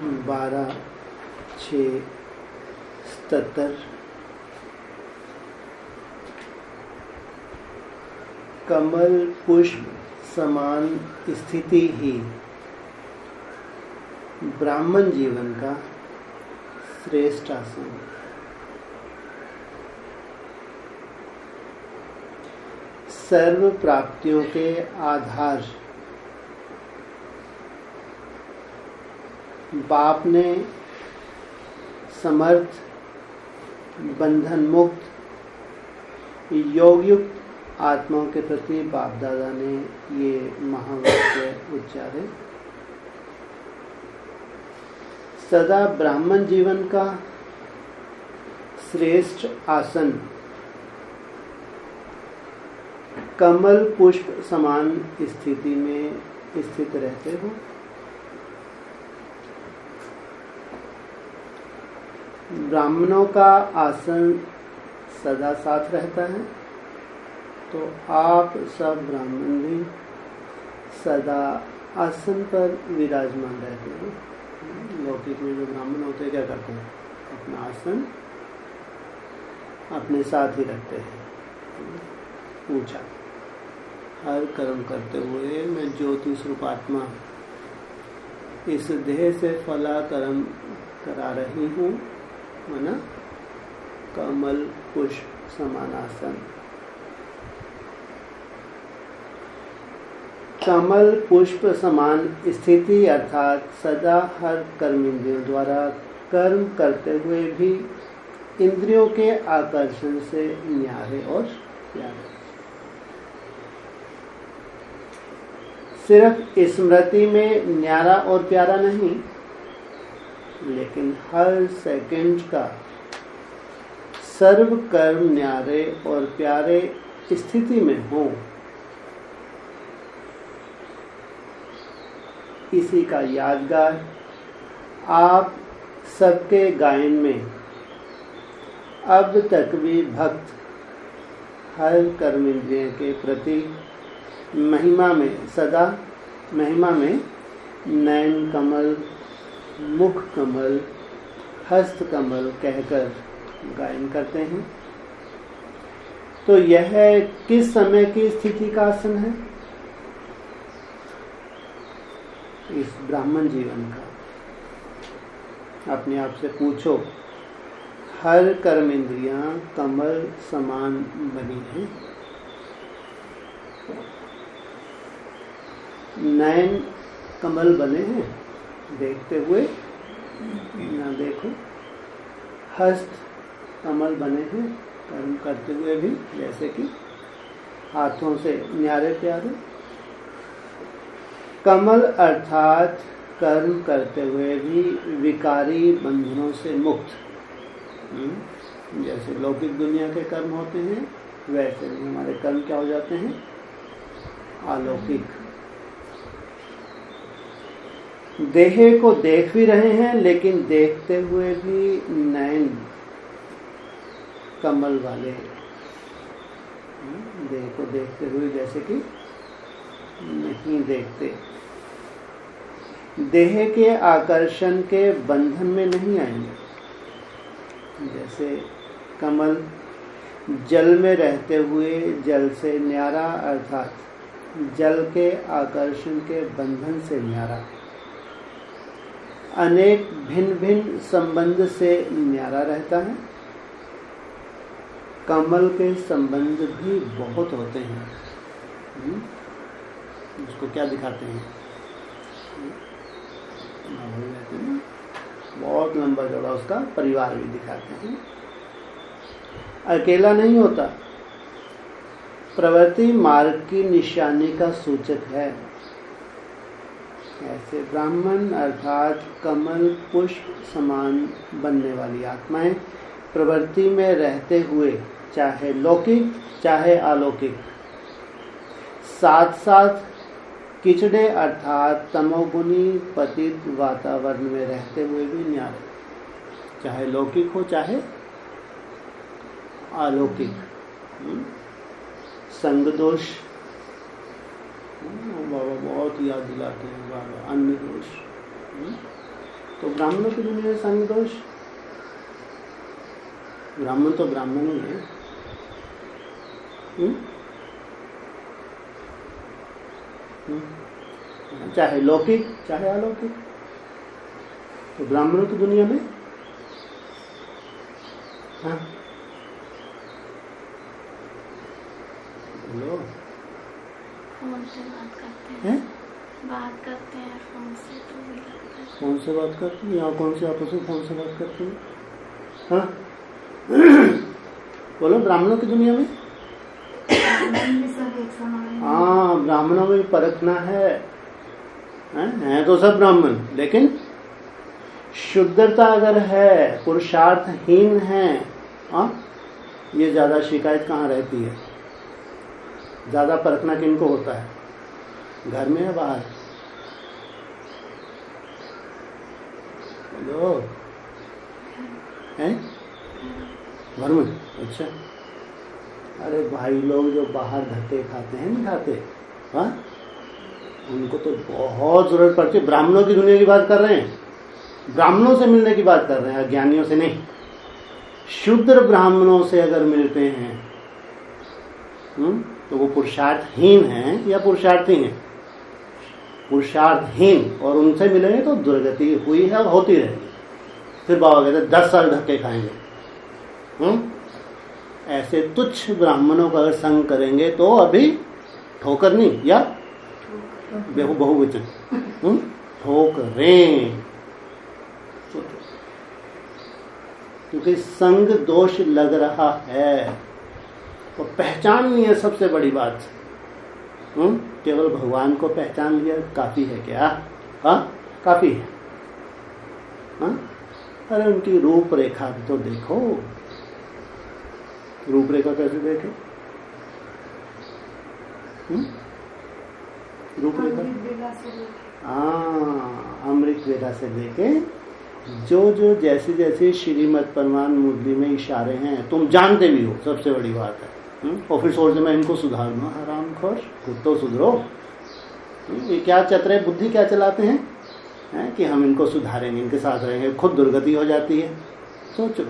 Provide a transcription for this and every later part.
12/6/77। कमल पुष्प समान स्थिति ही ब्राह्मण जीवन का श्रेष्ठ आसन। सर्व प्राप्तियों के आधार बाप ने समर्थ, बंधन मुक्त, योग युक्त आत्माओं के प्रति बाप दादा ने ये महावाक्य उच्चारे। सदा ब्राह्मण जीवन का श्रेष्ठ आसन कमल पुष्प समान स्थिति में स्थित रहते हो। ब्राह्मणों का आसन सदा साथ रहता है, तो आप सब ब्राह्मण भी सदा आसन पर विराजमान रहते हो। लौकिक में जो ब्राह्मण होते हैं क्या करते हैं? अपना आसन अपने साथ ही रखते हैं। पूछा, हर कर्म करते हुए मैं ज्योति स्वरूप आत्मा इस देह से फला कर्म करा रही हूँ, है ना? कमल पुष्प समान आसन। कमल पुष्प समान स्थिति अर्थात सदा हर कर्मेंद्रियों द्वारा कर्म करते हुए भी इंद्रियों के आकर्षण से न्यारे और प्यारे। सिर्फ स्मृति में न्यारा और प्यारा नहीं, लेकिन हर सेकंड का सर्व कर्म न्यारे और प्यारे स्थिति में हो, इसी का यादगार आप सबके गायन में अब तक भी भक्त हर कर्मेंद्रिय के प्रति महिमा में नयन कमल, मुख कमल, हस्त कमल कहकर गायन करते हैं। तो यह किस समय की स्थिति का आसन है? इस ब्राह्मण जीवन का। अपने आप से पूछो, हर कर्मेंद्रियां कमल समान बनी हैं। नयन कमल बने हैं देखते हुए, ना देखो। हस्त कमल बने हैं कर्म करते हुए भी, जैसे कि हाथों से न्यारे प्यारे। कमल अर्थात कर्म करते हुए भी विकारी बंधनों से मुक्त। जैसे लौकिक दुनिया के कर्म होते हैं, वैसे ही हमारे कर्म क्या हो जाते हैं? अलौकिक। देह को देख भी रहे हैं, लेकिन देखते हुए भी नयन कमल वाले हैं। देह को देखते हुए जैसे कि नहीं देखते, देह के आकर्षण के बंधन में नहीं आएंगे। जैसे कमल जल में रहते हुए जल से न्यारा अर्थात जल के आकर्षण के बंधन से न्यारा, अनेक भिन्न भिन्न संबंध से न्यारा रहता है। कमल के संबंध भी बहुत होते हैं। उसको क्या दिखाते हैं? बहुत लंबा चौड़ा उसका परिवार भी दिखाते हैं। अकेला नहीं होता, प्रवृत्ति मार्ग की निशानी का सूचक है। ऐसे ब्राह्मण अर्थात कमल पुष्प समान बनने वाली आत्माएं प्रवृत्ति में रहते हुए, चाहे लौकिक चाहे अलौकिक, साथ साथ किचड़े अर्थात तमोगुनी पतित वातावरण में रहते हुए भी न्यारे, चाहे लौकिक हो चाहे अलौकिक। संग दोष बाबा बहुत याद दिलाते हैं, बाबा अन्य दोष। तो ब्राह्मणों की दुनिया में संग दोष, ब्राह्मण तो ब्राह्मण ही है। चाहे लौकिक चाहे अलौकिक। तो ब्राह्मणों की दुनिया में हाँ बोलो। फोन से बात करते हैं? बात करते हैं फोन से, तो भी लगता है। फोन से बात करते हैं? यहाँ कौन से आपस में फोन से बात करते हैं? हाँ बोलो। ब्राह्मणों की दुनिया में हाँ, ब्राह्मणों में परखना है तो सब ब्राह्मण, लेकिन शुद्धता अगर है, पुरुषार्थहीन है, ये ज्यादा शिकायत कहाँ रहती है? ज्यादा परखना किनको होता है? घर में या बाहर? हेलो, हैं? घर में? अच्छा। अरे भाई लोग जो बाहर धक्के खाते हैं, नहीं खाते, हाँ, उनको तो बहुत जरूरत पड़ती है। ब्राह्मणों की दुनिया की बात कर रहे हैं, ब्राह्मणों से मिलने की बात कर रहे हैं, अज्ञानियों से नहीं। शुद्र ब्राह्मणों से अगर मिलते हैं तो वो पुरुषार्थहीन हैं या पुरुषार्थी हैं? पुरुषार्थहीन। और उनसे मिलेंगे तो दुर्गति हुई है और होती रहेगी। फिर बाबा कहते 10 साल धक्के खाएंगे। ऐसे तुच्छ ब्राह्मणों का अगर संग करेंगे तो अभी ठोकर नहीं, या बहुवचन ठोकरें, क्योंकि संग दोष लग रहा है और पहचान नहीं है। सबसे बड़ी बात, केवल भगवान को पहचान लिया काफी है क्या? हाँ, काफी है। हाँ? अरे उनकी रूपरेखा भी तो देखो। रूपरेखा कैसे देखे? रूपरेखा अमृत वेला से लेके जो जैसे जैसे श्रीमद् परमान मुरली में इशारे हैं, तुम जानते भी हो, सबसे बड़ी बात है। और फिर सोचते मैं इनको सुधार दूँ। हराम खोर, खुद तो सुधरो। ये क्या चतुर बुद्धि क्या चलाते हैं कि हम इनको सुधारेंगे, इनके साथ रहेंगे, खुद दुर्गति हो जाती है। सोचो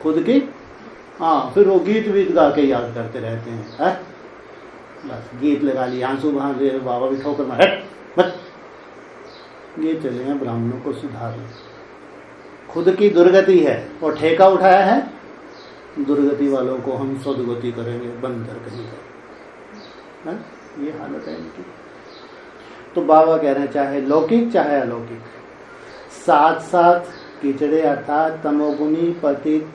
खुद की। हाँ, फिर वो गीत वीत गा के याद करते रहते हैं। बस गीत लगा लिया, आंसू बहा लिए, बाबा भी ठोकर मारे, बस ये चले हैं ब्राह्मणों को सुधारने। खुद की दुर्गति है और ठेका उठाया है दुर्गति वालों को हम सदगति करेंगे, बंदर कहीं का। ये हालत है इनकी। तो बाबा कह रहे हैं चाहे लौकिक चाहे अलौकिक, साथ साथ कीचड़े अर्थात तमोगुनी पतित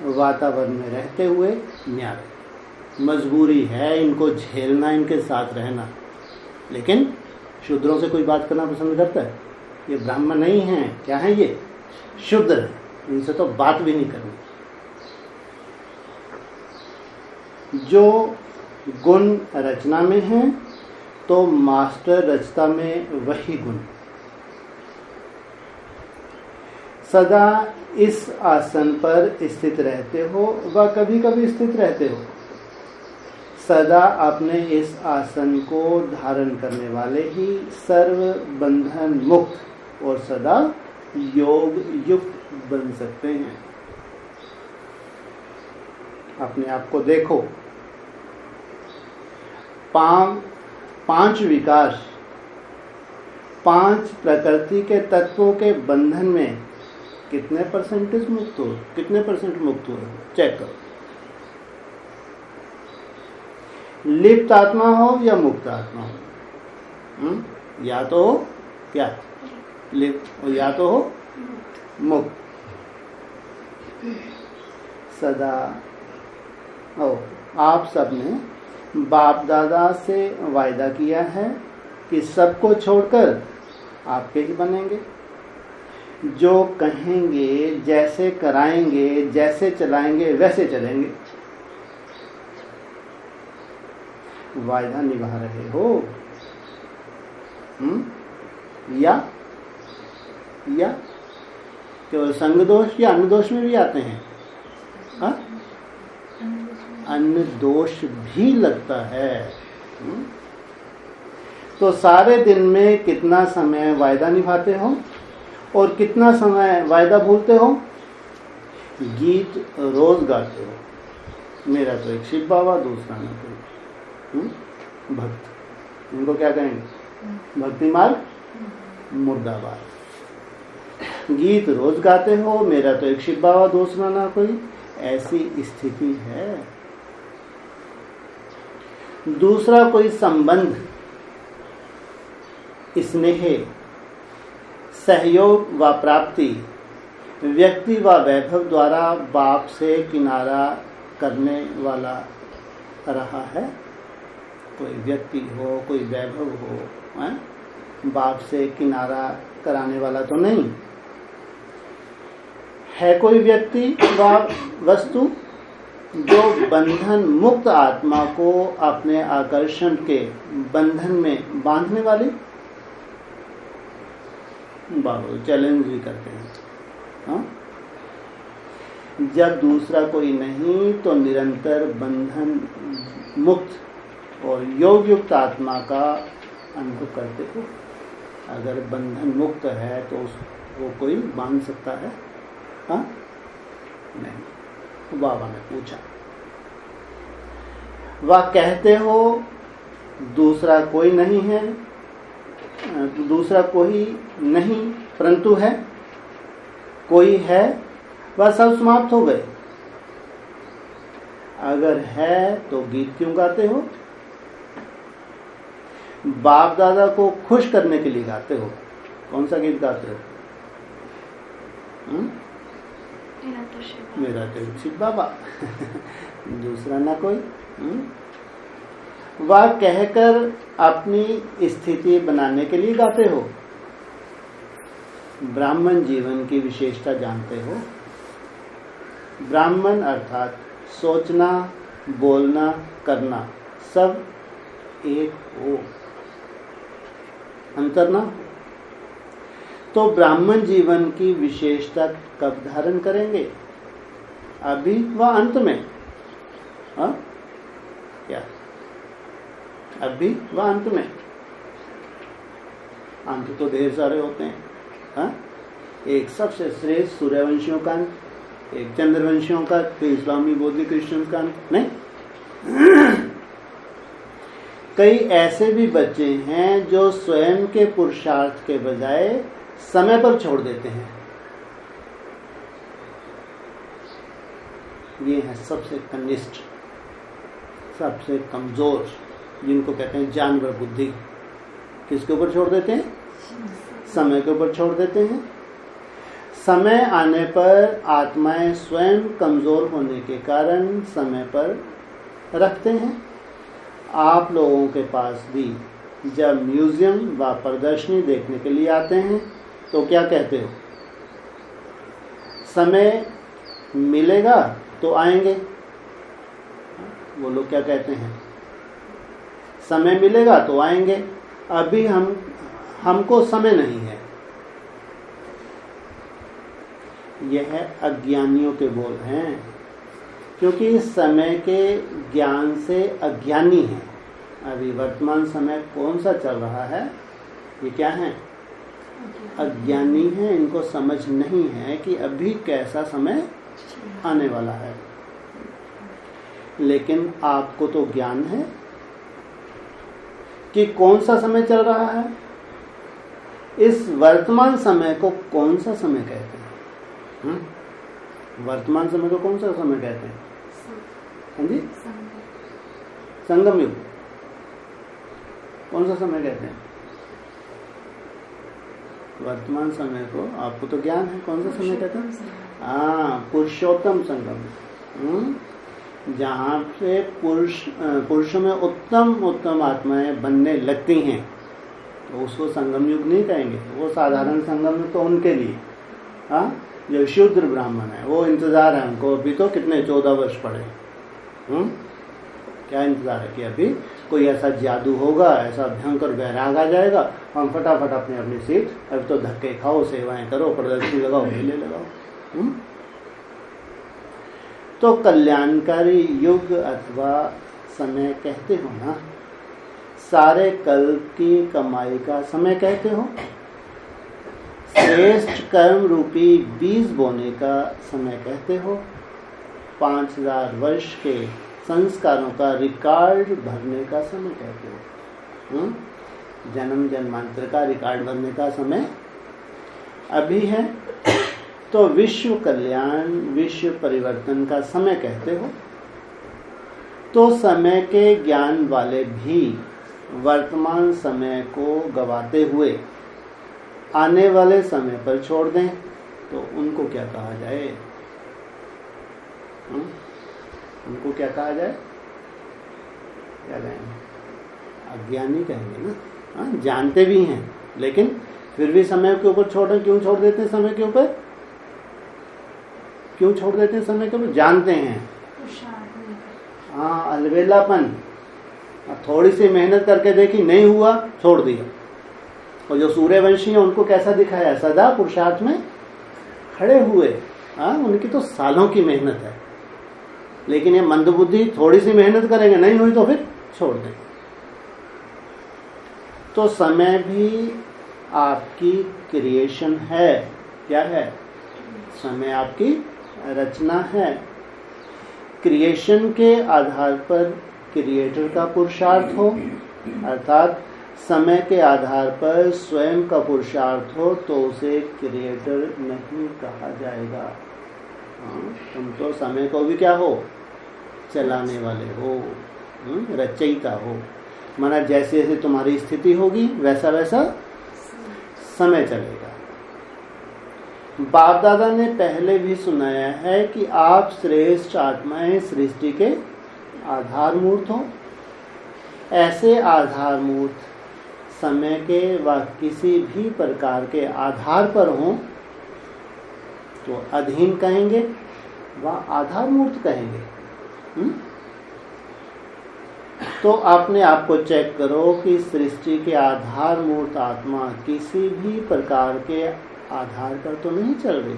वातावरण में रहते हुए न्यारे। मजबूरी है इनको झेलना, इनके साथ रहना। लेकिन शूद्रों से कोई बात करना पसंद करता है? ये ब्राह्मण नहीं है, क्या है ये? शूद्र है। इनसे तो बात भी नहीं करनी। जो गुण रचना में है तो मास्टर रचता में वही गुण। सदा इस आसन पर स्थित रहते हो व कभी कभी स्थित रहते हो। सदा अपने इस आसन को धारण करने वाले ही सर्व बंधन मुक्त और सदा योग युक्त बन सकते हैं। अपने आप को देखो। 5 विकास, 5 प्रकृति के तत्वों के बंधन में कितने परसेंटेज मुक्त हो, कितने परसेंट मुक्त हो, चेक करो। लिप्त आत्मा हो या मुक्त आत्मा हो, या तो हो क्या लिप्त, या तो हो मुक्त। सदा आप सबने बाप दादा से वायदा किया है कि सबको छोड़कर आपके ही बनेंगे। जो कहेंगे, जैसे कराएंगे, जैसे चलाएंगे वैसे चलेंगे। वायदा निभा रहे हो या केवल संग दोष या अन्य दोष में भी आते हैं? अन्य दोष भी लगता है। तो सारे दिन में कितना समय वायदा निभाते हो और कितना समय वायदा भूलते हो? गीत रोज गाते हो, मेरा तो एक शिव बाबा, दूसरा ना कोई भक्त। उनको क्या कहेंगे? भक्ति मार्ग मुर्दाबाद। गीत रोज गाते हो, मेरा तो एक शिव बाबा, दूसरा ना कोई, ऐसी स्थिति है। दूसरा कोई संबंध, स्नेह, सहयोग व प्राप्ति व्यक्ति व वैभव द्वारा बाप से किनारा करने वाला रहा है। कोई व्यक्ति हो, कोई वैभव हो, बाप से किनारा कराने वाला तो नहीं है। कोई व्यक्ति व वस्तु जो बंधन मुक्त आत्मा को अपने आकर्षण के बंधन में बांधने वाली, बाबा चैलेंज भी करते हैं। हाँ? जब दूसरा कोई नहीं तो निरंतर बंधन मुक्त और योग युक्त आत्मा का अनुभव करते हो। अगर बंधन मुक्त है तो वो कोई बांध सकता है? हाँ? नहीं। तो बाबा ने पूछा, वह कहते हो दूसरा कोई नहीं है, दूसरा कोई नहीं परंतु है, कोई है, वह सब समाप्त हो गए। अगर है तो गीत क्यों गाते हो? बाप दादा को खुश करने के लिए गाते हो। कौन सा गीत गाते हो? मेरा तो शिव बाबा दूसरा ना कोई। वह कहकर अपनी स्थिति बनाने के लिए गाते हो। ब्राह्मण जीवन की विशेषता जानते हो। ब्राह्मण अर्थात सोचना, बोलना, करना सब एक हो, अंतर ना। तो ब्राह्मण जीवन की विशेषता कब धारण करेंगे? अभी व अंत में। हाँ? क्या? अभी व अंत में। अंत तो ढेर सारे होते हैं। हाँ? एक सबसे श्रेष्ठ सूर्यवंशियों का अंत, एक चंद्रवंशियों का, फिर इस्लामी बौद्ध क्रिश्चियन का अंत नहीं। कई ऐसे भी बच्चे हैं जो स्वयं के पुरुषार्थ के बजाय समय पर छोड़ देते हैं। ये है सबसे कनिष्ठ, सबसे कमजोर, जिनको कहते हैं जानवर बुद्धि। किसके ऊपर छोड़ देते हैं? समय के ऊपर छोड़ देते हैं। समय आने पर आत्माएं स्वयं कमजोर होने के कारण समय पर रखते हैं। आप लोगों के पास भी जब म्यूजियम व प्रदर्शनी देखने के लिए आते हैं तो क्या कहते हो? समय मिलेगा तो आएंगे। वो लोग क्या कहते हैं? समय मिलेगा तो आएंगे। अभी हमको समय नहीं है। यह अज्ञानियों के बोल हैं, क्योंकि समय के ज्ञान से अज्ञानी हैं। अभी वर्तमान समय कौन सा चल रहा है? ये क्या है? अज्ञानी हैं। इनको समझ नहीं है कि अभी कैसा समय आने वाला है। लेकिन आपको तो ज्ञान है कि कौन सा समय चल रहा है। इस वर्तमान समय को कौन सा समय कहते हैं? वर्तमान समय को कौन सा समय कहते हैं? हाँ जी, संगम युग। कौन सा समय कहते हैं? वर्तमान समय को आपको तो ज्ञान है, कौन सा समय कहते हैं? हाँ, पुरुषोत्तम संगम। जहाँ से पुरुषों में उत्तम आत्माएं बनने लगती हैं, तो उसको संगम युग नहीं कहेंगे। वो साधारण संगम तो उनके लिए। हाँ, जो शूद्र ब्राह्मण है वो इंतजार है उनको। अभी तो कितने 14 वर्ष पड़े। क्या इंतजार है कि अभी कोई ऐसा जादू होगा, ऐसा भयंकर वैराग आ जाएगा, हम फटाफट अपनी सीट, अब तो धक्के खाओ, सेवाएं करो, प्रदर्शनी लगाओ, मेले लगाओ। तो कल्याणकारी युग अथवा समय कहते हो ना, सारे कल की कमाई का समय कहते हो। श्रेष्ठ कर्म रूपी बीज बोने का समय कहते हो, 5000 वर्ष के संस्कारों का रिकॉर्ड भरने का समय कहते हो। जन्म जन्मांतर का रिकॉर्ड भरने का समय अभी है, तो विश्व कल्याण विश्व परिवर्तन का समय कहते हो। तो समय के ज्ञान वाले भी वर्तमान समय को गवाते हुए आने वाले समय पर छोड़ दें तो उनको क्या कहा जाए? उनको क्या कहा जाए? क्या कहेंगे? अज्ञानी कहेंगे ना। जानते भी हैं लेकिन फिर भी समय के ऊपर छोड़ें। क्यों छोड़ देते हैं समय के ऊपर? क्यों छोड़ देते हैं समय के ऊपर? जानते हैं, हाँ, अलबेलापन। थोड़ी सी मेहनत करके देखी, नहीं हुआ, छोड़ दिया। और जो सूर्यवंशी है उनको कैसा दिखाया? सदा पुरुषार्थ में खड़े हुए। उनकी तो सालों की मेहनत है, लेकिन ये मंदबुद्धि थोड़ी सी मेहनत करेंगे, नहीं हुई तो फिर छोड़ देंगे। तो समय भी आपकी क्रिएशन है। क्या है? समय आपकी रचना है। क्रिएशन के आधार पर क्रिएटर का पुरुषार्थ हो, अर्थात समय के आधार पर स्वयं का पुरुषार्थ हो, तो उसे क्रिएटर नहीं कहा जाएगा। तुम तो समय को भी क्या हो? चलाने वाले हो, रचयिता हो। माना जैसे जैसे तुम्हारी स्थिति होगी वैसा वैसा समय चलेगा। बाप दादा ने पहले भी सुनाया है कि आप श्रेष्ठ आत्माएं सृष्टि के आधारमूर्त हो। ऐसे आधारमूर्त समय के व किसी भी प्रकार के आधार पर हों तो अधीन कहेंगे व आधारमूर्त कहेंगे। तो आपने आपको चेक करो कि सृष्टि के आधारमूर्त आत्मा किसी भी प्रकार के आधार पर तो नहीं चल रही।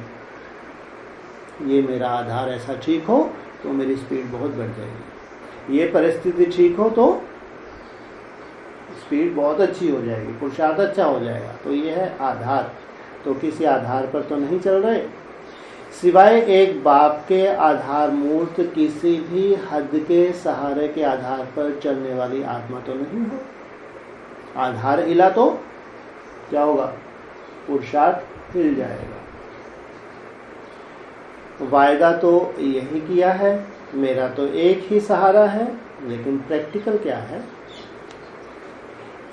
ये मेरा आधार ऐसा ठीक हो तो मेरी स्पीड बहुत बढ़ जाएगी, ये परिस्थिति ठीक हो तो स्पीड बहुत अच्छी हो जाएगी, पुरुषार्थ अच्छा हो जाएगा। तो ये है आधार। तो किसी आधार पर तो नहीं चल रहे, सिवाय एक बाप के आधार मूर्त किसी भी हद के सहारे के आधार पर चलने वाली आत्मा तो नहीं हो। आधार हिला तो क्या होगा? पुरुषार्थ हिल जाएगा। वायदा तो यही किया है, मेरा तो एक ही सहारा है, लेकिन प्रैक्टिकल क्या है?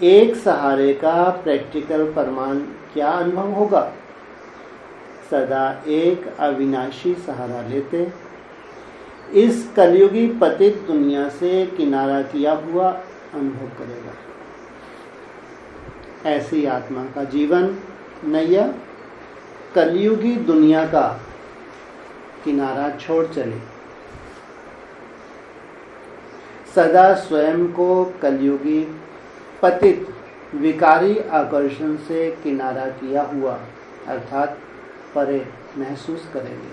एक सहारे का प्रैक्टिकल प्रमाण क्या अनुभव होगा? सदा एक अविनाशी सहारा लेते इस कलयुगी पतित दुनिया से किनारा किया हुआ अनुभव करेगा। ऐसी आत्मा का जीवन नैया कलयुगी दुनिया का किनारा छोड़ चले, सदा स्वयं को कलयुगी पतित विकारी आकर्षण से किनारा किया हुआ अर्थात परे महसूस करेंगे।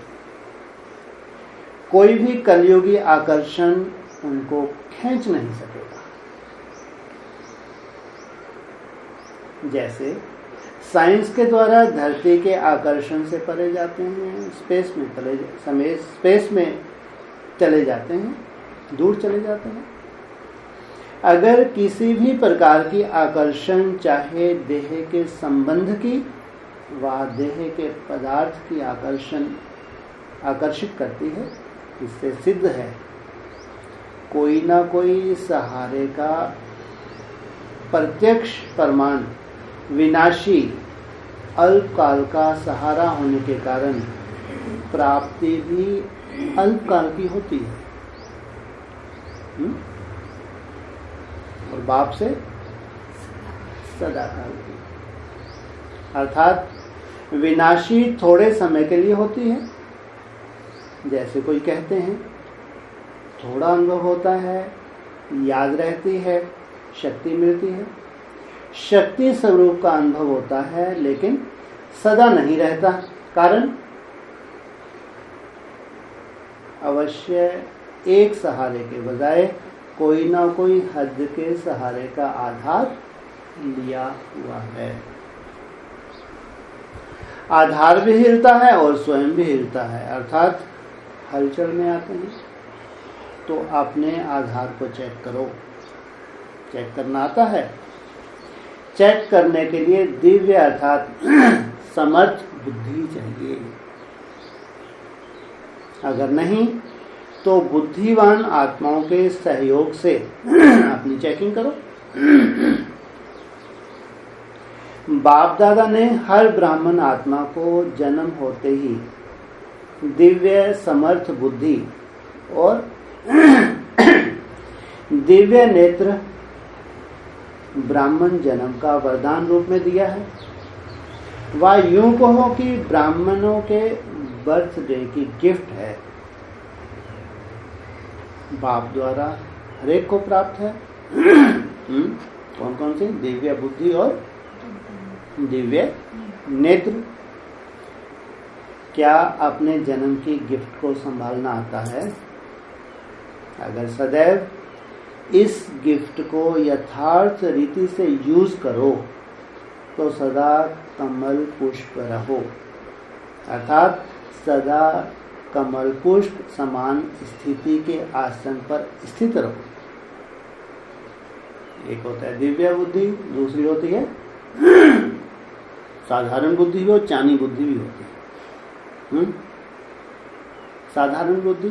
कोई भी कलयुगी आकर्षण उनको खींच नहीं सकेगा। जैसे साइंस के द्वारा धरती के आकर्षण से परे जाते हैं, स्पेस में चले जाते हैं, दूर चले जाते हैं। अगर किसी भी प्रकार की आकर्षण, चाहे देह के संबंध की व देह के पदार्थ की आकर्षित करती है, इससे सिद्ध है कोई ना कोई सहारे का प्रत्यक्ष प्रमाण विनाशी अल्पकाल का सहारा होने के कारण प्राप्ति भी अल्पकाल की होती है। और बाप से सदाकाल की, अर्थात विनाशी थोड़े समय के लिए होती है। जैसे कोई कहते हैं थोड़ा अनुभव होता है, याद रहती है, शक्ति मिलती है। शक्ति स्वरूप का अनुभव होता है लेकिन सदा नहीं रहता। कारण अवश्य एक सहारे के बजाय कोई ना कोई हद के सहारे का आधार लिया हुआ है। आधार भी हिलता है और स्वयं भी हिलता है, अर्थात हलचल में आते हैं। तो अपने आधार को चेक करो। चेक करना आता है? चेक करने के लिए दिव्य अर्थात समर्थ बुद्धि चाहिए। अगर नहीं तो बुद्धिवान आत्माओं के सहयोग से अपनी चेकिंग करो। बाप दादा ने हर ब्राह्मण आत्मा को जन्म होते ही दिव्य समर्थ बुद्धि और दिव्य नेत्र ब्राह्मण जन्म का वरदान रूप में दिया है। वह यूं कहो कि ब्राह्मणों के बर्थडे की गिफ्ट है, बाप द्वारा हरेक को प्राप्त है। कौन कौन सी? दिव्य बुद्धि और दिव्य नेत्र। क्या अपने जन्म की गिफ्ट को संभालना आता है? अगर सदैव इस गिफ्ट को यथार्थ रीति से यूज करो तो सदा कमल पुष्प रहो, अर्थात सदा कमल पुष्प समान स्थिति के आसन पर स्थित रहो। एक होता है दिव्य बुद्धि, दूसरी होती है साधारण बुद्धि भी और चानी बुद्धि भी होती है। साधारण बुद्धि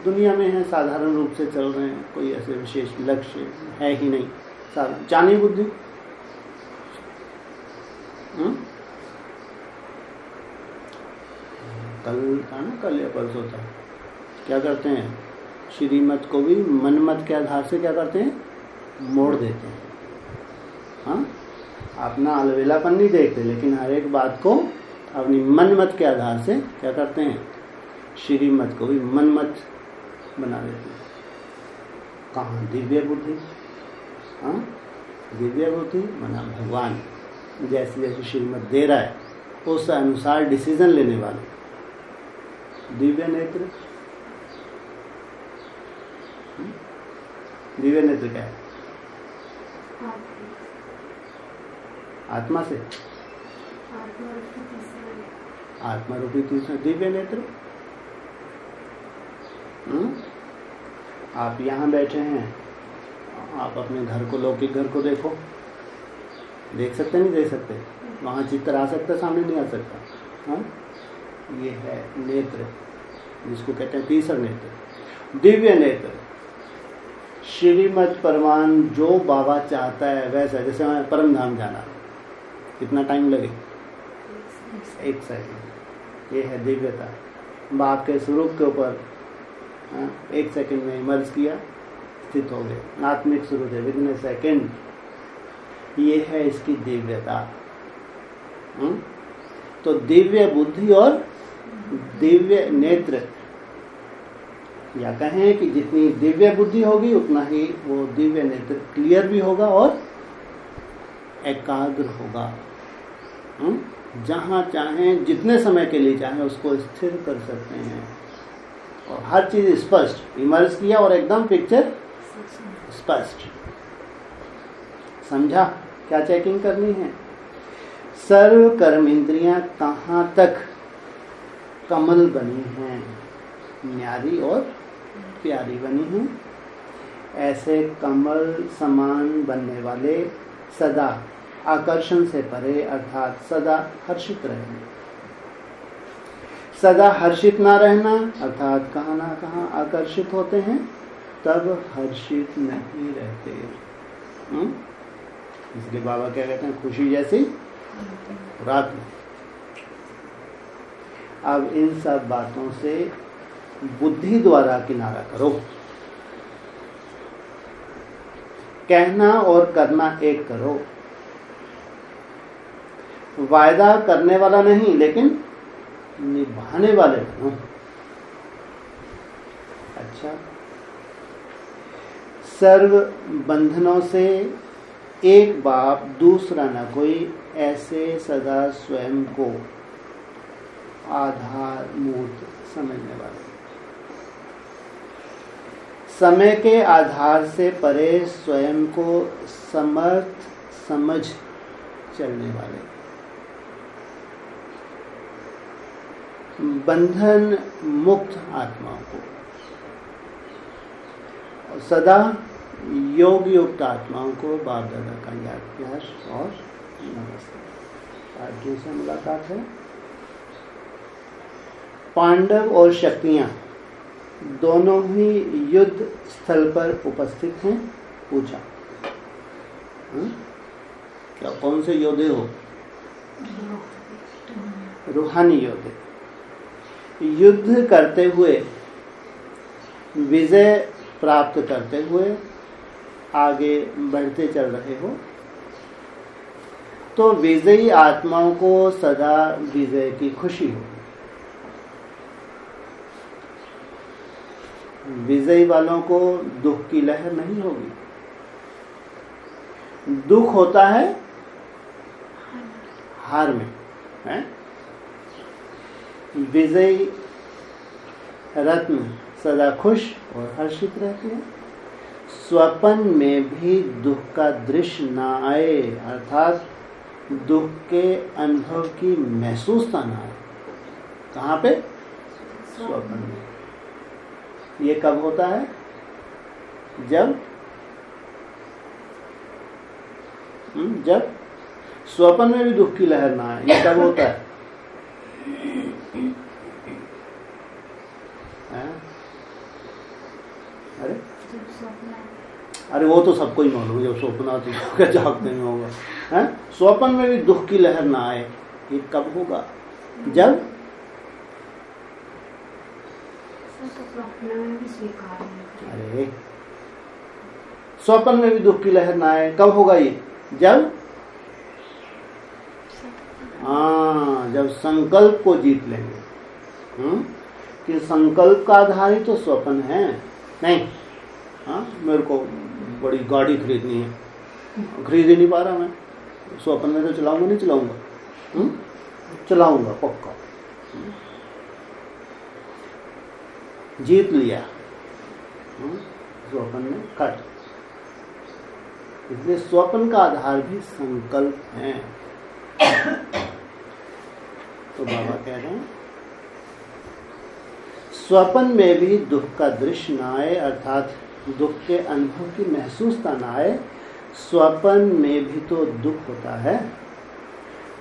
दुनिया में है, साधारण रूप से चल रहे हैं, कोई ऐसे विशेष लक्ष्य है ही नहीं। चानी बुद्धि कल था ना, कल या परसों था, क्या करते हैं? श्रीमत को भी मनमत के आधार से क्या करते हैं? मोड़ देते हैं। हाँ, अपना अलवेलापन नहीं देखते, लेकिन हर एक बात को अपनी मनमत के आधार से क्या करते हैं? श्रीमत को भी मनमत बना देते हैं। कहाँ? दिव्य बुद्धि। हाँ, दिव्य बुद्धि माना भगवान जैसे जैसे श्रीमत दे रहा है उस अनुसार डिसीजन लेने वाले। दिव्य नेत्र, दिव्य नेत्र क्या है? आत्मा से, आत्मा रूपी तीसरा दिव्य नेत्र। आप यहाँ बैठे हैं, आप अपने घर को, लौकिक घर को देखो, देख सकते नहीं देख सकते? वहाँ चित्र आ सकता, सामने नहीं आ सकता। हाँ, ये है नेत्र, जिसको कहते हैं तीसरा नेत्र, दिव्य नेत्र। श्रीमद परमान जो बाबा चाहता है वैसा, जैसे हमें परम धाम जाना, कितना टाइम लगे? 1 सेकंड। ये है दिव्यता। बाप के स्वरूप के ऊपर 1 सेकंड में इमर्ज किया, स्थित हो गए, आत्मिक स्वरूप है विद इन ए सेकंड। ये है इसकी दिव्यता। तो दिव्य बुद्धि और दिव्य नेत्र, या कहें कि जितनी दिव्य बुद्धि होगी उतना ही वो दिव्य नेत्र क्लियर भी होगा और एकाग्र होगा। जहाँ चाहें, जितने समय के लिए चाहें उसको स्थिर कर सकते हैं और हर चीज स्पष्ट इमर्ज किया और एकदम पिक्चर स्पष्ट। समझा क्या चेकिंग करनी है? सर्व कर्म इंद्रियां कहाँ तक कमल बनी हैं, न्यारी और प्यारी बनी हैं। ऐसे कमल समान बनने वाले सदा आकर्षण से परे, अर्थात सदा हर्षित रहना। सदा हर्षित ना रहना अर्थात कहाँ ना कहाँ आकर्षित होते हैं, तब हर्षित नहीं रहते। इसलिए बाबा क्या कहते हैं? खुशी जैसी रात में। अब इन सब बातों से बुद्धि द्वारा किनारा करो। कहना और करना एक करो। वायदा करने वाला नहीं, लेकिन निभाने वाले बनो। अच्छा, सर्व बंधनों से एक बाप दूसरा न कोई, ऐसे सदा स्वयं को आधारभूत समझने वाले। समय के आधार से परे स्वयं को समर्थ समझ चलने वाले, बंधन मुक्त आत्माओं को और सदा योग युक्त आत्माओं को बाप दादा का याद प्यार और नमस्ते। आज से मुलाकात है। पांडव और शक्तियां दोनों ही युद्ध स्थल पर उपस्थित हैं। पूछा क्या कौन से योद्धे हो? रूहानी योद्धे। युद्ध करते हुए, विजय प्राप्त करते हुए आगे बढ़ते चल रहे हो, तो विजयी आत्माओं को सदा विजय की खुशी हो। विजयी वालों को दुख की लहर नहीं होगी। दुख होता है हार में, है? विजयी रत्न सदा खुश और हर्षित रहते हैं। स्वप्न में भी दुख का दृश्य ना आए, अर्थात दुख के अनुभव की महसूसता ना आए। कहाँ पे? स्वप्न में। ये कब होता है? जब स्वप्न में भी दुख की लहर ना आए। ये कब होता है? अरे वो तो सबको ही मालूम है, जब स्वप्न आती है जागते में होगा, है? स्वप्न में भी दुख की लहर ना आए, ये कब होगा? जब अरे स्वप्न में भी दुख की लहर ना आए, कब होगा ये? जब जब संकल्प को जीत लेंगे। कि संकल्प का आधार ही तो स्वप्न है। नहीं, मेरे को बड़ी गाड़ी खरीदनी है, खरीद ही नहीं पा रहा मैं, स्वप्न में तो चलाऊंगा नहीं चलाऊंगा, चलाऊंगा पक्का। जीत लिया स्वप्न में कट। इसलिए स्वप्न का आधार भी संकल्प है। तो बाबा कह रहे हैं स्वप्न में भी दुख का दृश्य न आए, अर्थात दुख के अनुभव की महसूसता न आए। स्वप्न में भी तो दुख होता है।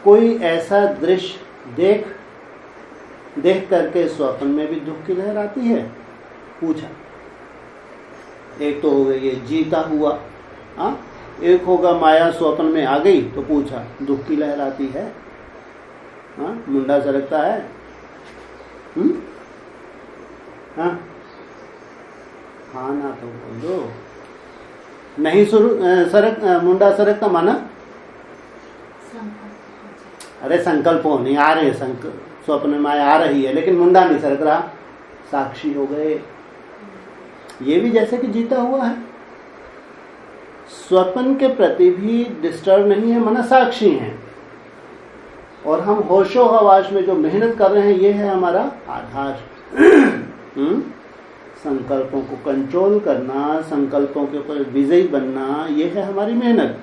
कोई ऐसा दृश्य देख करके स्वप्न में भी दुख की लहर आती है? पूछा। एक तो हो गई ये जीता हुआ, एक होगा माया स्वप्न में आ गई, तो पूछा दुख की लहर आती है? मुंडा सरकता है? हाँ ना तो बोल दो। नहीं मुंडा सरकता माना? अरे संकल्प हो नहीं आ रहे, स्वप्न में माया आ रही है लेकिन मुंडा नहीं सरक रहा, साक्षी हो गए। ये भी जैसे कि जीता हुआ है। स्वप्न के प्रति भी डिस्टर्ब नहीं है, माना साक्षी हैं। और हम होशो हवास में जो मेहनत कर रहे हैं, ये है हमारा आधार। संकल्पों को कंट्रोल करना, संकल्पों के ऊपर विजयी बनना, ये है हमारी मेहनत।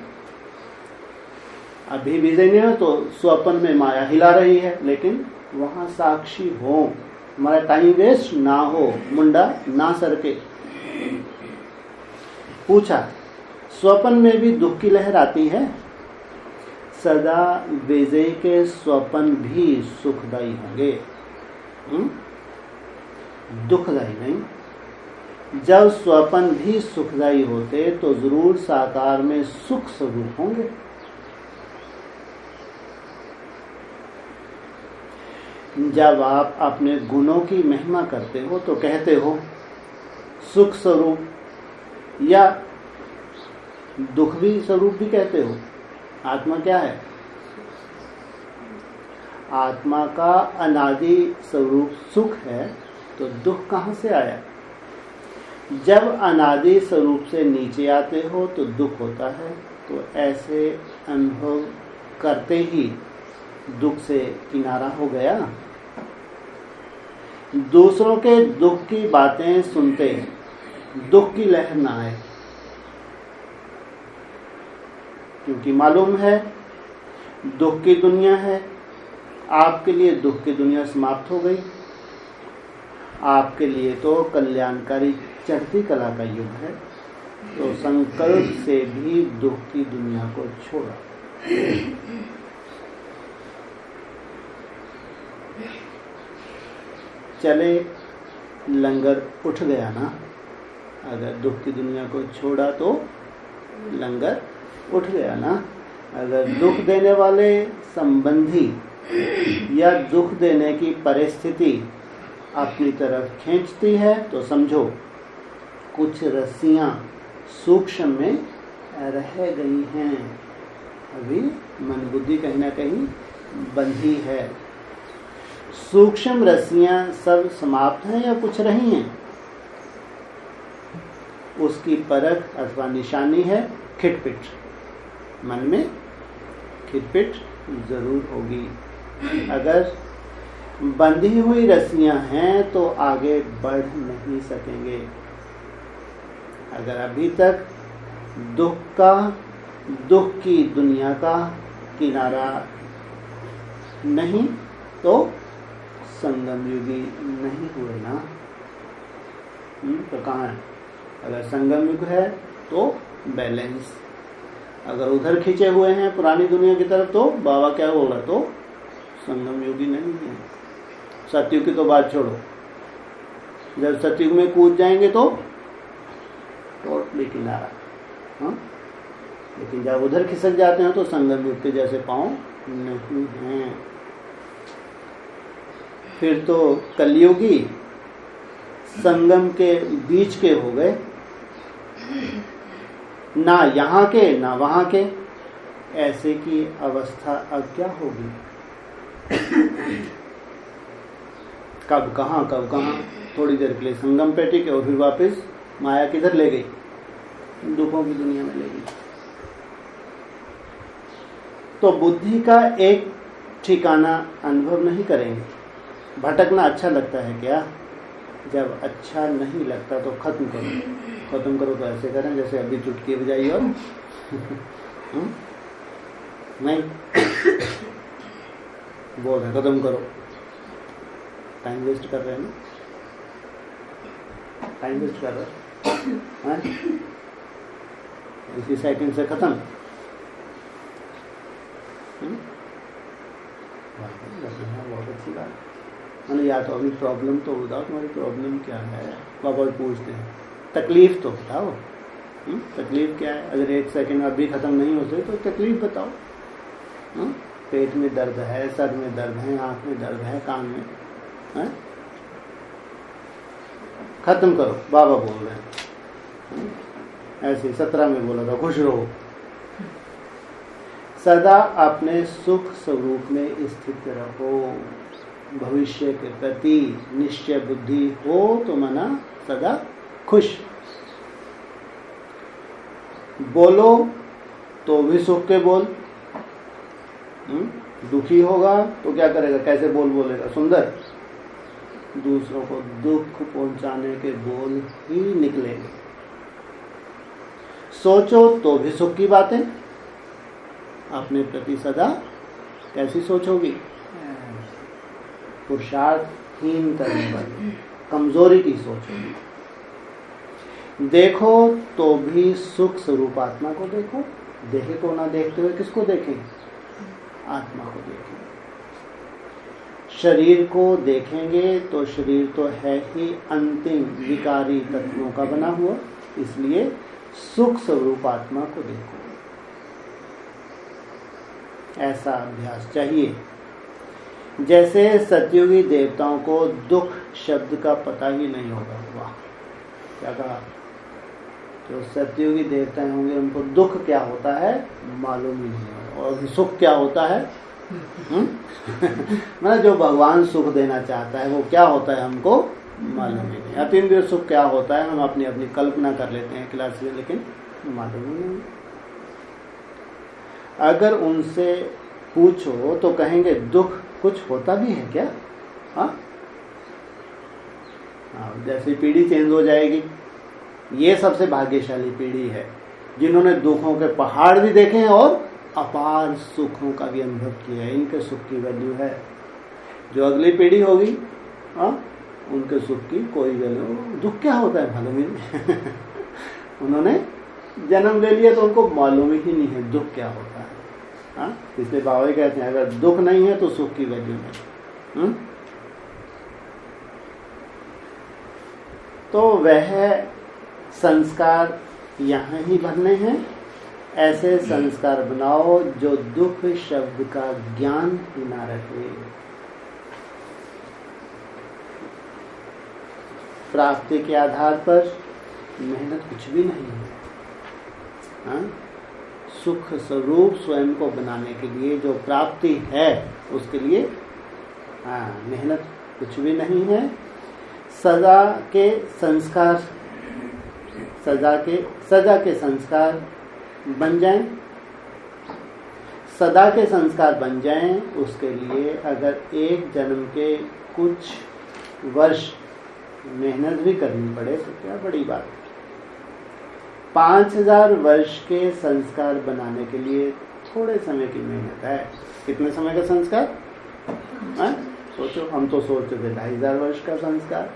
अभी विजय नहीं है तो स्वप्न में माया हिला रही है, लेकिन वहां साक्षी हो, हमारा टाइम वेस्ट ना हो, मुंडा ना सरके। पूछा स्वप्न में भी दुख की लहर आती है? सदा विजय के स्वप्न भी सुखदायी होंगे, दुखदायी नहीं। जब स्वप्न भी सुखदायी होते तो जरूर साकार में सुख स्वरूप होंगे। जब आप अपने गुणों की महिमा करते हो तो कहते हो सुख स्वरूप, या दुख भी स्वरूप भी कहते हो। आत्मा क्या है? आत्मा का अनादि स्वरूप सुख है, तो दुख कहाँ से आया? जब अनादि स्वरूप से नीचे आते हो तो दुख होता है। तो ऐसे अनुभव करते ही दुख से किनारा हो गया। दूसरों के दुख की बातें सुनते दुख की लहर ना आए, क्योंकि मालूम है दुख की दुनिया है। आपके लिए दुख की दुनिया समाप्त हो गई। आपके लिए तो कल्याणकारी चढ़ती कला का युग है। तो संकल्प से भी दुख की दुनिया को छोड़ा। चले, लंगर उठ गया ना। अगर दुख की दुनिया को छोड़ा तो लंगर उठ गया ना। अगर दुख देने वाले संबंधी या दुख देने की परिस्थिति अपनी तरफ खींचती है तो समझो कुछ रस्सियां सूक्ष्म में रह गई हैं। अभी मन बुद्धि कहीं ना कहीं बंधी है। सूक्ष्म रस्सियां सब समाप्त हैं या कुछ रही हैं, उसकी परख अथवा निशानी है खिटपिट। मन में खिटपिट जरूर होगी। अगर बंधी हुई रस्सियां हैं तो आगे बढ़ नहीं सकेंगे। अगर अभी तक दुख की दुनिया का किनारा नहीं तो संगम युगी नहीं हुए ना। तो कहाँ है? अगर संगम युग है तो बैलेंस। अगर उधर खींचे हुए हैं पुरानी दुनिया की तरफ तो बाबा क्या होगा, तो संगम युगी नहीं है। सतयुग की तो बात छोड़ो, जब सतयुग में कूद जाएंगे तो टोटली किनारा। हाँ, लेकिन जब उधर खिसक जाते हैं तो संगम युग के जैसे पांव नहीं हैं। फिर तो कलयुगी संगम के बीच के हो गए, ना यहाँ के ना वहाँ के। ऐसे की अवस्था अब क्या होगी? कब कहाँ थोड़ी देर के लिए संगम पे टिके और फिर वापस माया किधर ले गई? दुखों की दुनिया में ले गई। तो बुद्धि का एक ठिकाना अनुभव नहीं करेंगे। भटकना अच्छा लगता है क्या? जब अच्छा नहीं लगता तो खत्म करो तो ऐसे करें जैसे अभी चुटकी बजाई और नहीं बोल रहे खत्म करो। टाइम वेस्ट कर रहे हैं ना, टाइम वेस्ट कर रहे हैं। इसी सेकंड से खत्म। बहुत अच्छी बात। मैंने या तो अभी प्रॉब्लम तो बताओ, तुम्हारी प्रॉब्लम क्या है? बाबा पूछते हैं तकलीफ तो बताओ। तकलीफ क्या है? अगर एक सेकंड अभी खत्म नहीं हो सके तो तकलीफ बताओ। पेट में दर्द है, सर में दर्द है, आंख में दर्द है, कान में है? खत्म करो, बाबा बोल रहे हैं। ऐसे 17 में बोला था खुश रहो, सदा अपने सुख स्वरूप में स्थित रहो, भविष्य के प्रति निश्चय बुद्धि हो तो मना सदा खुश। बोलो तो भी सुख के बोल। दुखी होगा तो क्या करेगा? कैसे बोल बोलेगा? सुंदर। दूसरों को दुख पहुंचाने के बोल ही निकलेंगे। सोचो तो भी सुख की बातें। अपने प्रति सदा कैसी सोचोगी? पुरुषार्थहीन करने वाली, कमजोरी की सोचोगी। देखो तो भी सुख स्वरूप आत्मा को देखो। देहे को ना देखते हुए किसको देखें? आत्मा को देखें। शरीर को देखेंगे तो शरीर तो है ही अंतिम विकारी तत्वों का बना हुआ, इसलिए सुख स्वरूप आत्मा को देखो। ऐसा अभ्यास चाहिए। जैसे सतयुगी देवताओं को दुख शब्द का पता ही नहीं होगा। वाह, क्या कहा? जो सतयुगी देवता होंगे उनको दुख क्या होता है मालूम ही नहीं होगा, और सुख क्या होता है मतलब जो भगवान सुख देना चाहता है वो क्या होता है हमको मालूम ही नहीं। अतीन्द्रिय सुख क्या होता है हम अपनी अपनी कल्पना कर लेते हैं क्लास में, लेकिन मालूम ही नहीं। अगर उनसे पूछो तो कहेंगे दुख कुछ होता भी है क्या? हाँ, जैसी पीढ़ी चेंज हो जाएगी। ये सबसे भाग्यशाली पीढ़ी है जिन्होंने दुखों के पहाड़ भी देखे हैं और अपार सुखों का भी अनुभव किया है। इनके सुख की वैल्यू है। जो अगली पीढ़ी होगी उनके सुख की कोई वैल्यू। दुख क्या होता है मालूम ही नहीं। उन्होंने जन्म ले लिया तो उनको मालूम ही नहीं है दुख क्या होता है। इसलिए बाबा जी कहते हैं अगर दुख नहीं है तो सुख की वैल्यू नहीं। तो वह संस्कार यहाँ ही बनने हैं। ऐसे संस्कार बनाओ जो दुख शब्द का ज्ञान ही ना रखे। प्राप्ति के आधार पर मेहनत कुछ भी नहीं है। सुख स्वरूप स्वयं को बनाने के लिए जो प्राप्ति है उसके लिए मेहनत कुछ भी नहीं है। सजा के संस्कार बन जाएं, सदा के संस्कार बन जाएं। उसके लिए अगर एक जन्म के कुछ वर्ष मेहनत भी करनी पड़े तो क्या बड़ी बात है। 5000 वर्ष के संस्कार बनाने के लिए थोड़े समय की मेहनत है। कितने समय का संस्कार? सोचो, हम तो सोचते थे 2500 वर्ष का संस्कार।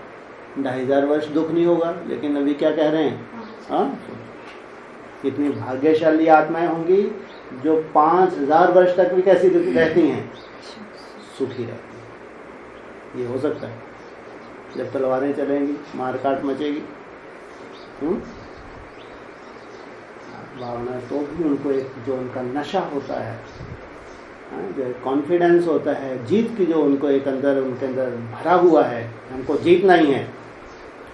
2500 वर्ष दुख नहीं होगा, लेकिन अभी क्या कह रहे हैं? कितनी भाग्यशाली आत्माएं होंगी जो 5000 वर्ष तक भी कैसी रहती हैं? सुखी रहती हैं। ये हो सकता है। जब तलवारें चलेंगी, मारकाट मचेगी, भावना, तो भी उनको एक जो उनका नशा होता है, जो कॉन्फिडेंस होता है, जीत की जो उनको एक अंदर उनके अंदर भरा हुआ है, हमको जीतना ही है,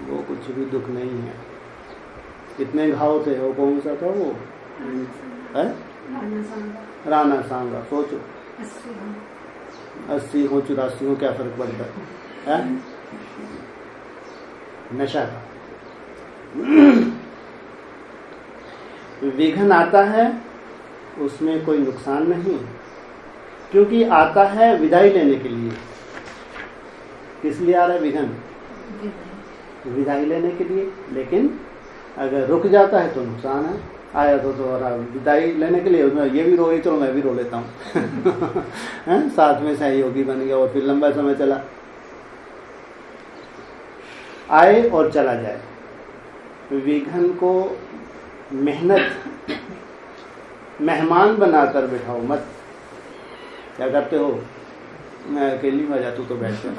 वो कुछ भी दुख नहीं है। कितने घाव थे? वो कौन सा था? वो है राणा सांगा। सोचो 80 हो 84 हो, क्या फर्क पड़ता है? नशा का विघ्न आता है, उसमें कोई नुकसान नहीं, क्योंकि आता है विदाई लेने के लिए। किस लिए आ रहा है विघ्न? विदाई लेने के लिए। लेकिन अगर रुक जाता है तो नुकसान है। आया तो विदाई लेने के लिए, उसमें ये भी रो रही, चलो मैं भी रो लेता हूँ। साथ में सहयोगी बन गया और फिर लंबा समय चला। आए और चला जाए। विघ्न को मेहनत मेहमान बनाकर बिठाओ मत। क्या करते हो? मैं अकेली में जाती तो बैठ जा।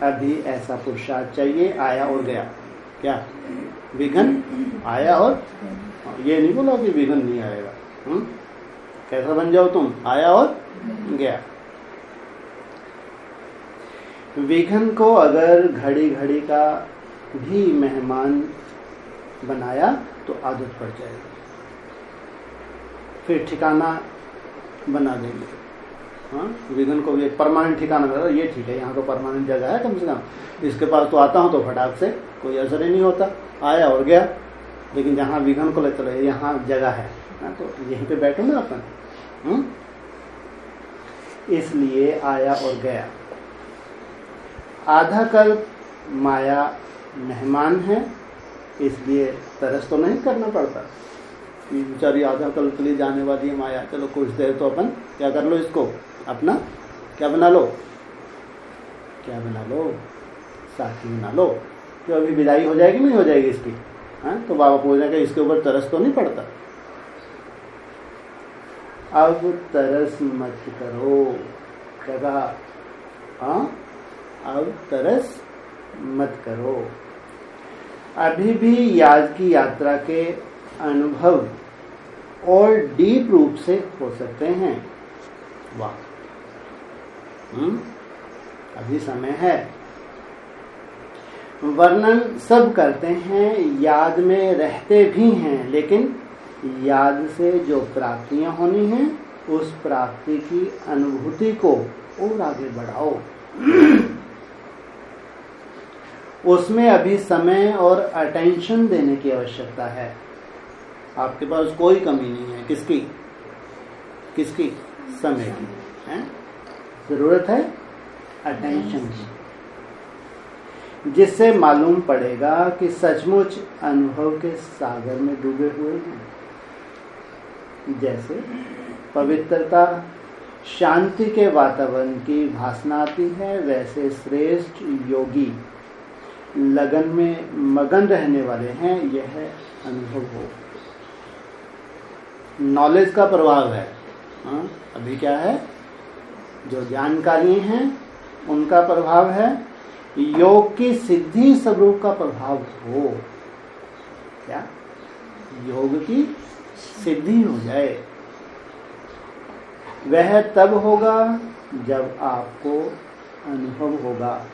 अभी ऐसा पुरुषार्थ चाहिए। आया और गया। क्या विघ्न आया और ये नहीं बोला कि विघ्न नहीं आएगा। कैसा बन जाओ तुम? आया और गया। विघ्न को अगर घड़ी घड़ी का भी मेहमान बनाया तो आदत पड़ जाएगी, फिर ठिकाना बना देंगे। विघ्न को भी एक परमानेंट ठिकाना बना, ये ठीक है, यहाँ तो परमानेंट जगह है, कम से कम इसके पास तो आता हूँ तो फटाक से कोई असर ही नहीं होता, आया और गया। लेकिन जहाँ विघ्न को ले चलो, यहाँ जगह है तो यहीं पे बैठो ना अपन। इसलिए आया और गया। आधा कल्प माया मेहमान है, इसलिए तरस तो नहीं करना पड़ता। बेचारी आधा कल्प के लिए जाने वाली है माया, चलो कुछ देर तो अपन क्या कर लो, इसको अपना क्या बना लो, साथी बना लो। तो अभी विदाई हो जाएगी नहीं हो जाएगी इसकी? तो बाबा पूछेगा इसके ऊपर तरस तो नहीं पड़ता? अब तरस मत करो। क्या कहा? अब तरस मत करो। अभी भी याद की यात्रा के अनुभव और डीप रूप से हो सकते हैं। वाह, अभी समय है। वर्णन सब करते हैं, याद में रहते भी हैं, लेकिन याद से जो प्राप्तियां होनी हैं उस प्राप्ति की अनुभूति को और आगे बढ़ाओ। उसमें अभी समय और अटेंशन देने की आवश्यकता है। आपके पास कोई कमी नहीं है। किसकी? समय की है जरूरत है, अटेंशन की, जिससे मालूम पड़ेगा कि सचमुच अनुभव के सागर में डूबे हुए हैं। जैसे पवित्रता शांति के वातावरण की भासना आती है, वैसे श्रेष्ठ योगी लगन में मगन रहने वाले हैं, यह अनुभव हो। नॉलेज का प्रभाव है। अभी क्या है, जो जानकारी हैं उनका प्रभाव है, योग की सिद्धि स्वरूप का प्रभाव हो। क्या? योग की सिद्धि हो जाए। वह तब होगा जब आपको अनुभव होगा।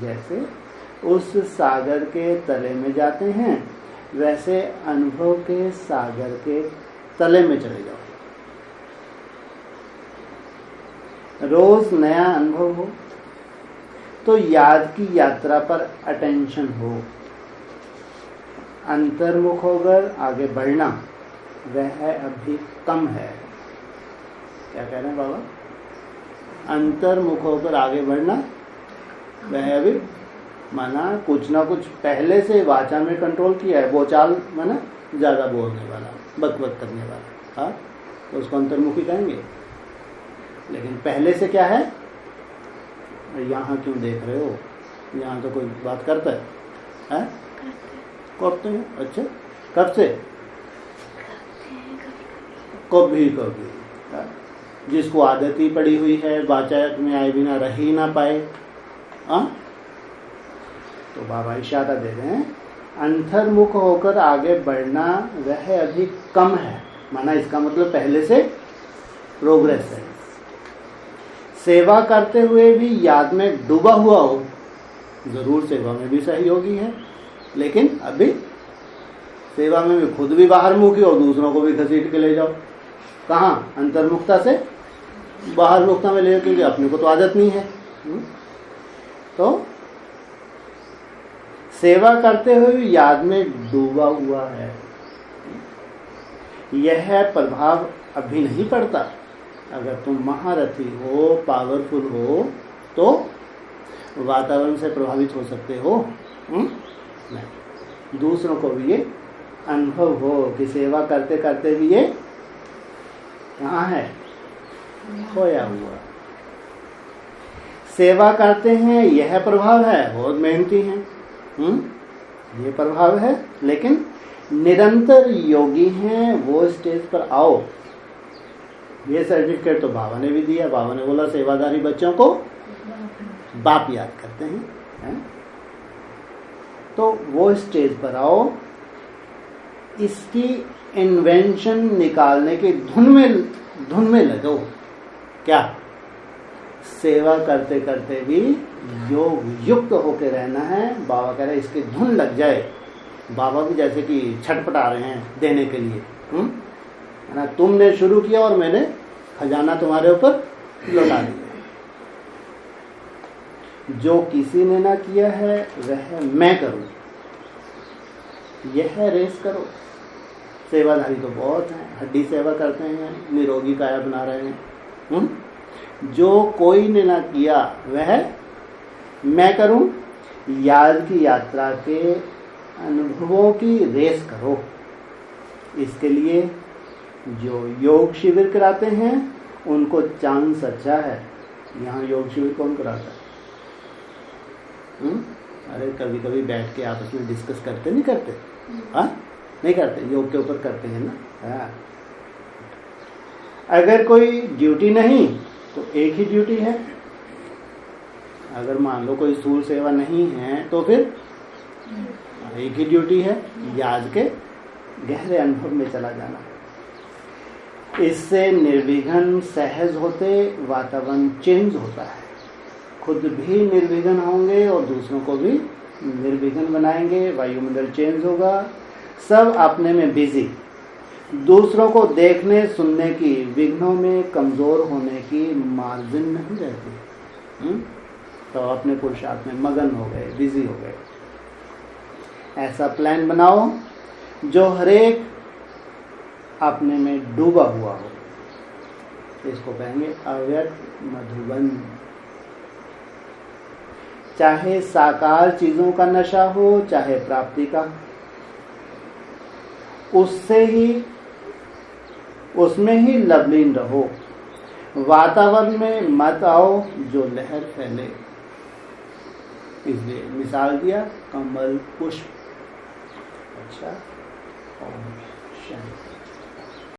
जैसे उस सागर के तले में जाते हैं, वैसे अनुभव के सागर के तले में चले जाओ। रोज नया अनुभव हो तो याद की यात्रा पर अटेंशन हो। अंतर्मुख होकर आगे बढ़ना वह अभी कम है। क्या कह रहे हैं बाबा? अंतर्मुख होकर आगे बढ़ना वह अभी, माना कुछ ना कुछ पहले से वाचा में कंट्रोल किया है, वो चाल माना ज्यादा बोलने वाला, बक बक करने वाला, हाँ तो उसको अंतर्मुखी कहेंगे। लेकिन पहले से क्या है, यहाँ क्यों देख रहे हो, यहाँ तो कोई बात करता है? करते हैं। अच्छा, कब से? कभी कभी। जिसको आदत ही पड़ी हुई है, वाचा में आए बिना रह ही ना पाए, तो बाबा इशारा दे रहे हैं, अंतर्मुख होकर आगे बढ़ना वह अभी कम है। माना इसका मतलब पहले से प्रोग्रेस है। सेवा करते हुए भी याद में डूबा हुआ हो, जरूर सेवा में भी सहयोगी है, लेकिन अभी सेवा में भी खुद भी बाहर मुखी और दूसरों को भी घसीट के ले जाओ। कहाँ? अंतर्मुखता से बाहर मुखता में ले, क्योंकि अपने को तो आदत नहीं है। तो सेवा करते हुए भी याद में डूबा हुआ है, यह प्रभाव अभी नहीं पड़ता। अगर तुम महारथी हो, पावरफुल हो, तो वातावरण से प्रभावित हो सकते हो। नहीं, दूसरों को भी ये अनुभव हो कि सेवा करते करते भी ये कहाँ है, खोया हुआ। सेवा करते हैं यह प्रभाव है, बहुत मेहनती हैं, ये प्रभाव है, लेकिन निरंतर योगी हैं, वो स्टेज पर आओ। ये सर्टिफिकेट तो बाबा ने भी दिया। बाबा ने बोला सेवादारी बच्चों को बाप याद करते हैं, तो वो स्टेज पर आओ। इसकी इन्वेंशन निकालने की धुन में लगो। क्या? सेवा करते करते भी योग युक्त होकर रहना है। बाबा कह रहे इसकी धुन लग जाए। बाबा भी जैसे कि छटपटा रहे हैं देने के लिए, है ना। तुमने शुरू किया और मैंने खजाना तुम्हारे ऊपर लौटा दिया। जो किसी ने ना किया है वह मैं करूं, यह रेस करो। सेवाधारी तो बहुत हैं, हड्डी सेवा करते हैं, निरोगी काया बना रहे हैं। जो कोई ने ना किया वह मैं करूं। याद की यात्रा के अनुभवों की रेस करो। इसके लिए जो योग शिविर कराते हैं उनको चांस अच्छा है। यहाँ योग शिविर कौन कराता है? अरे कभी कभी बैठ के आपस में डिस्कस करते नहीं करते? हाँ, नहीं करते, योग के ऊपर करते हैं ना। हाँ। अगर कोई ड्यूटी नहीं तो एक ही ड्यूटी है। अगर मान लो कोई स्थूल सेवा नहीं है तो फिर एक ही ड्यूटी है, याद के गहरे अनुभव में चला जाना। इससे निर्विघ्न सहज होते वातावरण चेंज होता है। खुद भी निर्विघ्न होंगे और दूसरों को भी निर्विघ्न बनाएंगे। वायुमंडल चेंज होगा। सब अपने में बिजी, दूसरों को देखने सुनने की, विघ्नों में कमजोर होने की मार्जिन नहीं रहती। तो अपने पुरुषार्थ में मगन हो गए, बिजी हो गए। ऐसा प्लान बनाओ जो हरेक अपने में डूबा हुआ हो। इसको कहेंगे अव्यक्त मधुबन। चाहे साकार चीजों का नशा हो, चाहे प्राप्ति का, उससे ही उसमें ही लवलीन रहो। वातावरण में मत आओ जो लहर फैले। इसलिए मिसाल दिया कमल पुष्प। अच्छा, ओम शांति।